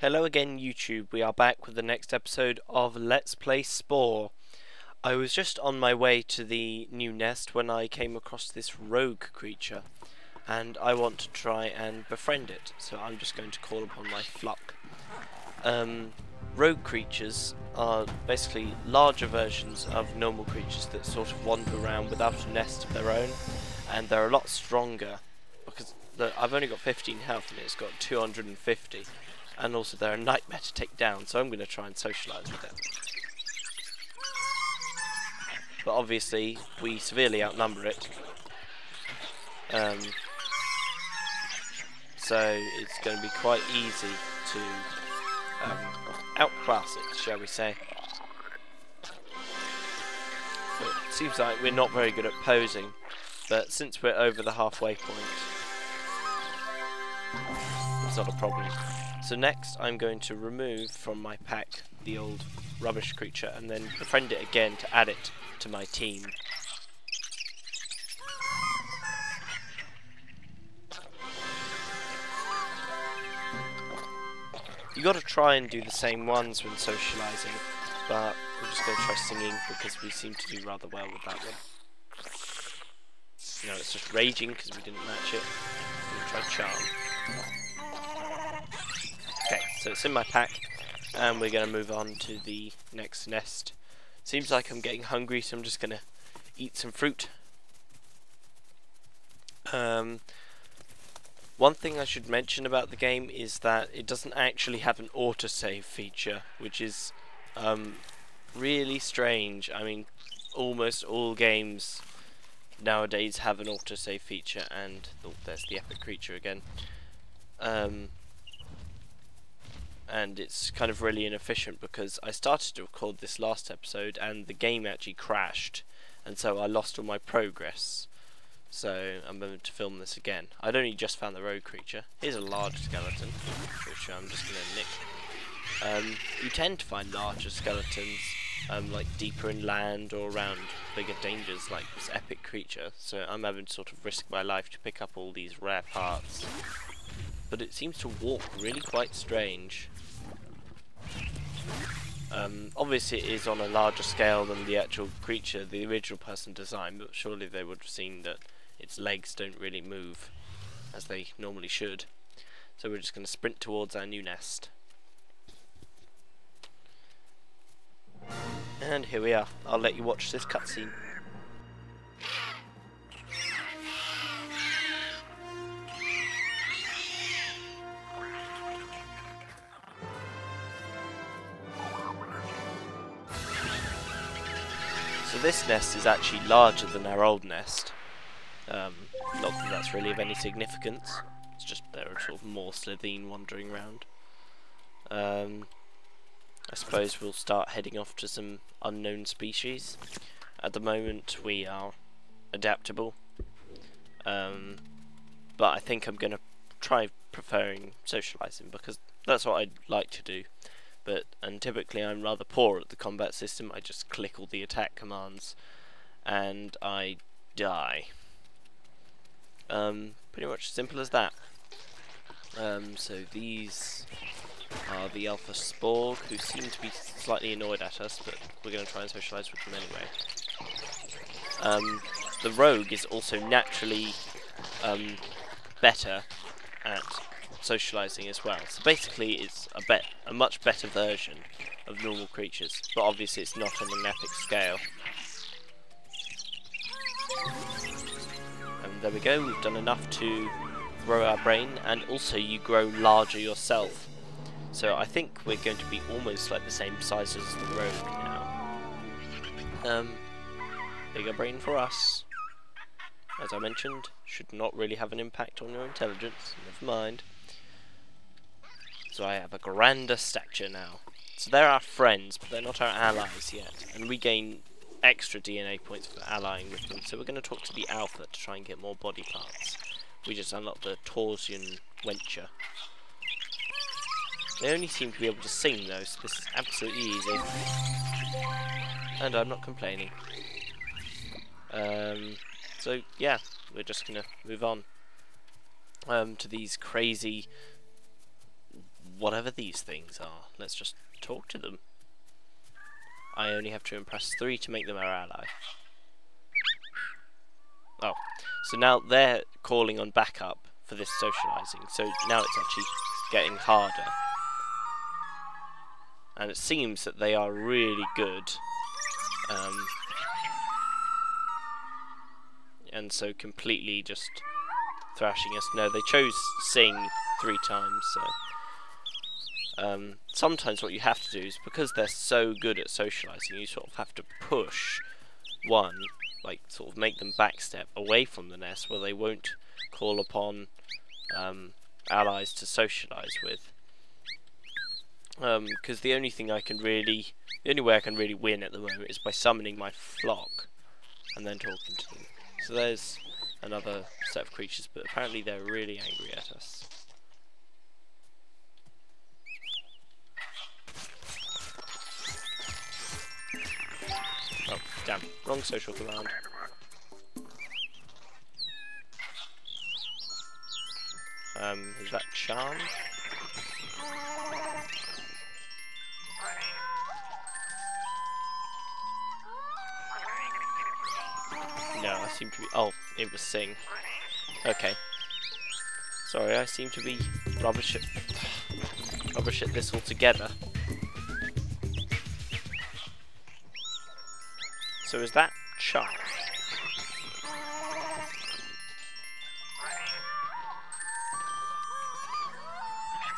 Hello again YouTube, we are back with the next episode of Let's Play Spore. I was just on my way to the new nest when I came across this rogue creature and I want to try and befriend it, so I'm just going to call upon my Fluck. Rogue creatures are basically larger versions of normal creatures that sort of wander around without a nest of their own, and they're a lot stronger because I've only got 15 health and it's got 250. And also they're a nightmare to take down, so I'm going to try and socialise with it. But obviously we severely outnumber it, so it's going to be quite easy to outclass it, shall we say. But it seems like we're not very good at posing, but since we're over the halfway point, it's not a problem. So next I'm going to remove from my pack the old rubbish creature and then befriend it again to add it to my team. You got to try and do the same ones when socialising, but we're just going to try singing because we seem to do rather well with that one. No, it's just raging because we didn't match it. I'm going to try charm. Okay, so it's in my pack, and we're going to move on to the next nest. Seems like I'm getting hungry, so I'm just going to eat some fruit. One thing I should mention about the game is that it doesn't actually have an autosave feature, which is really strange. I mean, almost all games nowadays have an autosave feature, and oh, there's the epic creature again. And it's kind of really inefficient because I started to record this last episode and the game actually crashed, and so I lost all my progress. So I'm going to film this again. I'd only just found the rogue creature. Here's a large skeleton, which I'm just going to nick. You tend to find larger skeletons like deeper inland or around bigger dangers like this epic creature, so I'm having to sort of risk my life to pick up all these rare parts. But it seems to walk really quite strange. Obviously it is on a larger scale than the actual creature the original person designed, but surely they would have seen that its legs don't really move as they normally should. So we're just going to sprint towards our new nest. And here we are. I'll let you watch this cutscene. So this nest is actually larger than our old nest. Not that that's really of any significance. It's just there are sort of more Slitheen wandering around. I suppose we'll start heading off to some unknown species. At the moment we are adaptable. But I think I'm going to try preferring socialising because that's what I'd like to do. And typically I'm rather poor at the combat system. I just click all the attack commands and I die. Pretty much simple as that. So these are the alpha Spore, who seem to be slightly annoyed at us, but we're going to try and socialise with them anyway. The rogue is also naturally better at socialising as well. So basically it's a much better version of normal creatures, but obviously it's not on an epic scale. And there we go, we've done enough to grow our brain, and also you grow larger yourself. So I think we're going to be almost like the same size as the rogue now. Bigger brain for us. As I mentioned, should not really have an impact on your intelligence, never mind. So I have a grander stature now. So they're our friends, but they're not our allies yet. And we gain extra DNA points for allying with them. So we're going to talk to the alpha to try and get more body parts. We just unlocked the Torsian Wenture. They only seem to be able to sing though, so this is absolutely easy. And I'm not complaining. So yeah, we're just going to move on to these crazy whatever these things are. Let's just talk to them. I only have to impress 3 to make them our ally. Oh, so now they're calling on backup for this socializing. So now it's actually getting harder. And it seems that they are really good. And so completely just thrashing us. No, they chose sing 3 times, so sometimes what you have to do is, because they're so good at socializing, you sort of have to push one, like sort of make them backstep away from the nest where they won't call upon allies to socialize with. Because the only way I can really win at the moment is by summoning my flock and then talking to them. So there's another set of creatures, but apparently they're really angry at us. Oh, damn. Wrong social command. Is that charm? No, I seem to be... Oh, it was sing. Okay. Sorry, I seem to be rubbish at this altogether. So is that charm?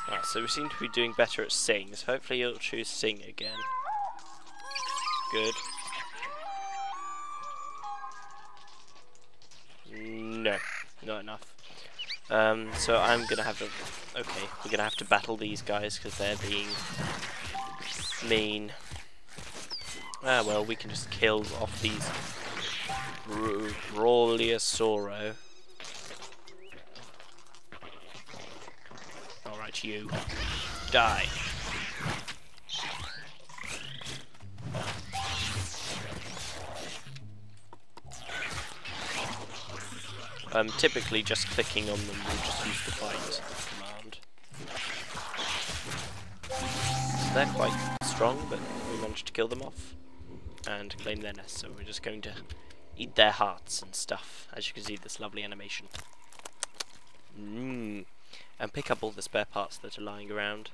Ah, so we seem to be doing better at sing, so hopefully you'll choose sing again. Good. No, not enough. So I'm gonna have to... Okay, we're gonna have to battle these guys because they're being mean. Ah well, we can just kill off these Brawliosauro. Alright, you. Die. Typically just clicking on them will just use the fight command. So they're quite strong, but we managed to kill them off and claim their nest, so we're just going to eat their hearts and stuff, as you can see this lovely animation. And pick up all the spare parts that are lying around.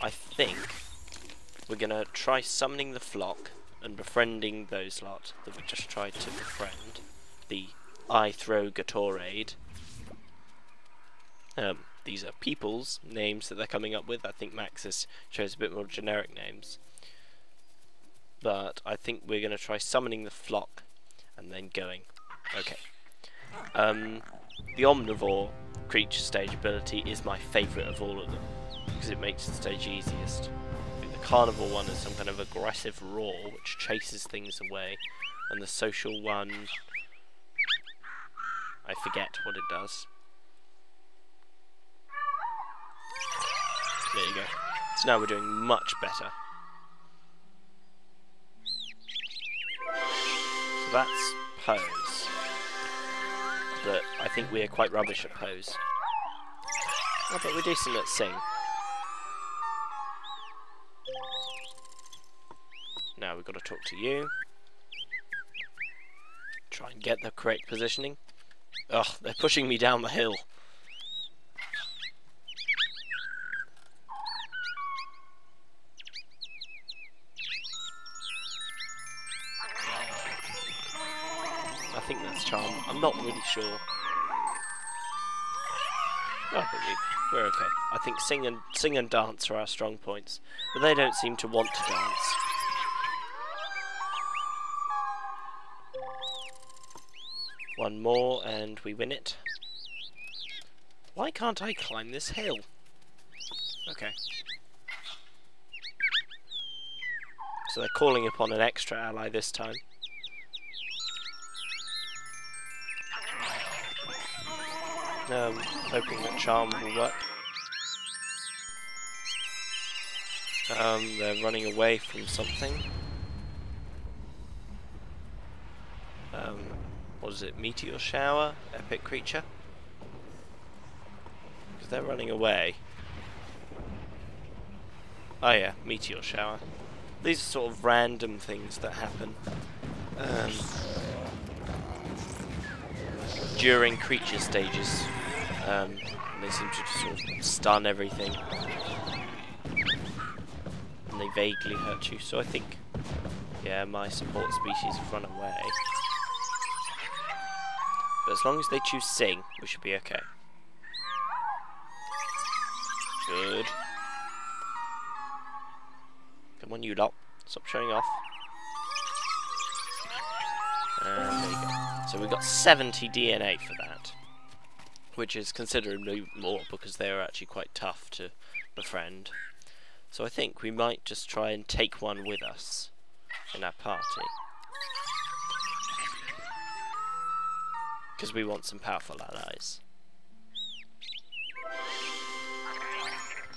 I think we're going to try summoning the flock and befriending those lot that we just tried to befriend. The I throw Gatorade. These are people's names that they're coming up with. I think Maxis chose a bit more generic names. But I think we're going to try summoning the flock and then going. Okay. The Omnivore creature stage ability is my favourite of all of them, because it makes the stage easiest. I think the Carnivore one is some kind of aggressive roar which chases things away, and the social one, I forget what it does. There you go. So now we're doing much better. So that's pose. But I think we are quite rubbish at pose. Oh, but we're decent at sing. Now we've got to talk to you. Try and get the correct positioning. Ugh, they're pushing me down the hill. I think that's charm. I'm not really sure. Oh, but we're okay. I think sing and dance are our strong points, but they don't seem to want to dance. One more and we win it. Why can't I climb this hill? Okay. So they're calling upon an extra ally this time. Hoping that charm will work. They're running away from something. What is it? Meteor shower? Epic creature? Because they're running away. Oh yeah, meteor shower. These are sort of random things that happen during creature stages. They seem to just sort of stun everything, and they vaguely hurt you. So I think, yeah, my support species have run away. But as long as they choose sing, we should be okay. Good. Come on, you lot. Stop showing off. And there you go. So we got 70 DNA for that, which is considerably more because they are actually quite tough to befriend. So I think we might just try and take one with us in our party, because we want some powerful allies.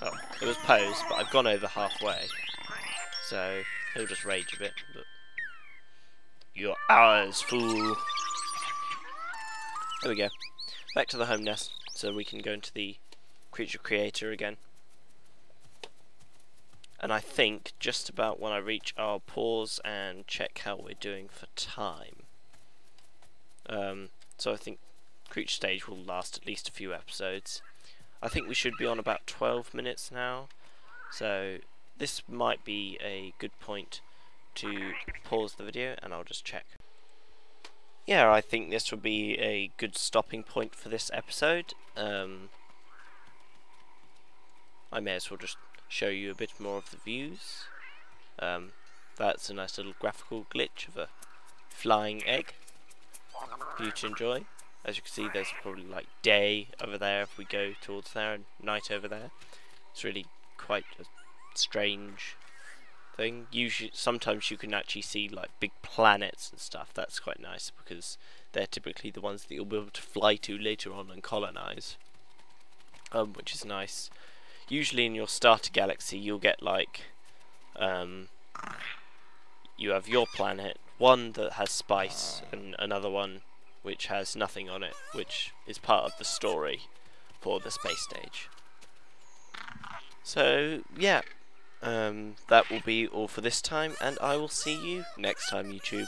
Oh, it was posed, but I've gone over halfway, so he'll just rage a bit. But you're ours, fool. There we go. Back to the home nest, so we can go into the creature creator again. And I think just about when I reach, I'll pause and check how we're doing for time. So I think creature stage will last at least a few episodes. I think we should be on about 12 minutes now, so this might be a good point to pause the video, and I'll just check. Yeah, I think this would be a good stopping point for this episode. I may as well just show you a bit more of the views. That's a nice little graphical glitch of a flying egg for you to enjoy. As you can see, there's probably like day over there if we go towards there, and night over there. It's really quite a strange thing. Usually, sometimes you can actually see like big planets and stuff. That's quite nice because they're typically the ones that you'll be able to fly to later on and colonize, which is nice. Usually in your starter galaxy you'll get like you have your planet, one that has spice and another one which has nothing on it, which is part of the story for the space stage. So yeah, that will be all for this time, and I will see you next time, YouTube.